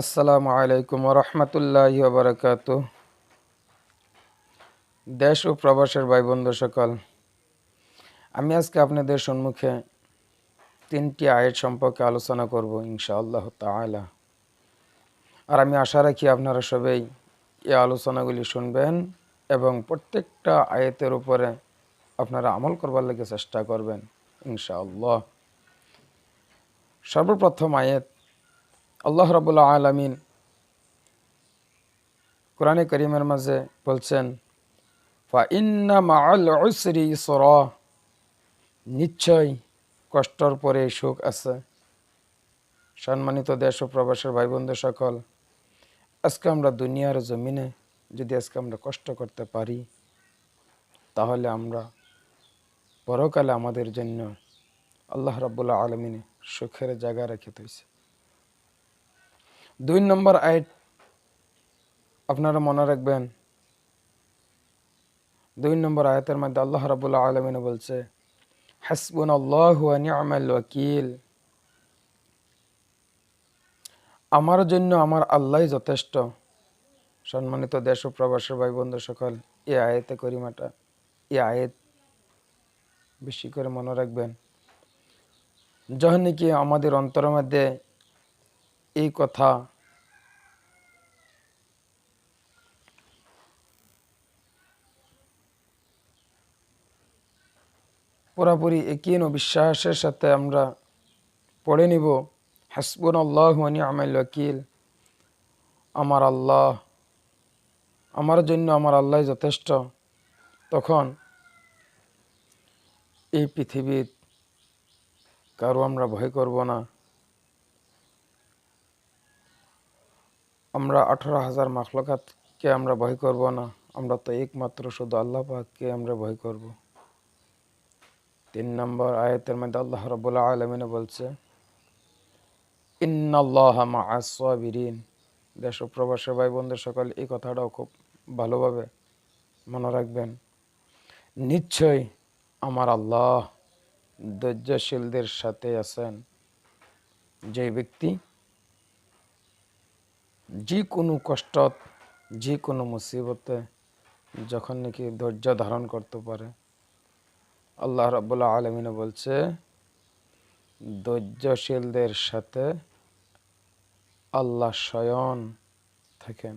আসসালামু আলাইকুম রহমতুল্লাহি বারাকাতুহ। দেশ ও প্রবাসের ভাই বন্ধু সকল, আমি আজকে আপনাদের সম্মুখে 3টি আয়াত সম্পর্কে আলোচনা করব ইনশাআল্লাহ তাআলা। আর আমি আশা রাখি আপনারা সবাই এই আলোচনাগুলি শুনবেন এবং প্রত্যেকটা আয়াতের উপরে আপনারা আমল করবার লাগে চেষ্টা করবেন ইনশাআল্লাহ। সর্বপ্রথম আয়াত, আল্লাহ রাব্বুল আলামিন কোরআনে কারীমের মাঝে বলছেন, ফাইন্না মাআল উসরি ইসরা, নিশ্চয় কষ্টর পরে সুখ আছে। সম্মানিত দেশ ও প্রবাসের ভাই বন্ধু সকল, আজকে আমরা দুনিয়ার জমিনে যদি আজকে আমরা কষ্ট করতে পারি, তাহলে আমরা পরকালে আমাদের জন্য আল্লাহ রাব্বুল আলামিন সুখের জায়গা রেখে দিয়েছে। 2 নম্বর আয়াত আপনারা মনে রাখবেন। 2 নম্বর আয়াতের মধ্যে আল্লাহ রাব্বুল আলামিন বলছে, হাসবুনাল্লাহু ওয়া নি'মাল ওয়াকিল, আমার জন্য আমার আল্লাহই যথেষ্ট। সম্মানিত দেশ ও প্রবাসের ভাই বন্ধু সকল, এই আয়াতে করিমাটা, এই আয়াত বেশি করে মনে রাখবেন। যখন নাকি আমাদের অন্তরের মধ্যে এই কথা পুরাপুরি একই বিশ্বাসের সাথে আমরা পড়ে নিব, হাসবুনাল্লাহু ওয়া নি'মাল ওয়াকিল, আমার আল্লাহ, আমার জন্য আমার আল্লাহ যথেষ্ট, তখন এই পৃথিবীর কারো আমরা ভয় করব না। আমরা 18,000 মাখলুকাতকে আমরা ভয় করব না, আমরা তো একমাত্র শুধু আল্লাহ পাককে আমরা ভয় করব। 3 নম্বর আয়াতের মধ্যে আল্লাহ রাব্বুল আলামিন বলছে, ইন্নাল্লাহা মাআস সাবিরিন। দেশ ও প্রবাসী ভাই বন্ধু সকল, এই কথাটাও খুব ভালোভাবে মনে রাখবেন। নিশ্চয় আমার আল্লাহ ধৈর্যশীলদের সাথে আছেন। যে ব্যক্তি যে কোনো কষ্ট, যে কোনো মুসিবতে যখন নাকি ধৈর্য ধারণ করতে পারে, আল্লাহ রাব্বুল আলামিন বলছে, ধৈর্যশীলদের সাথে আল্লাহ স্বয়ং থাকেন।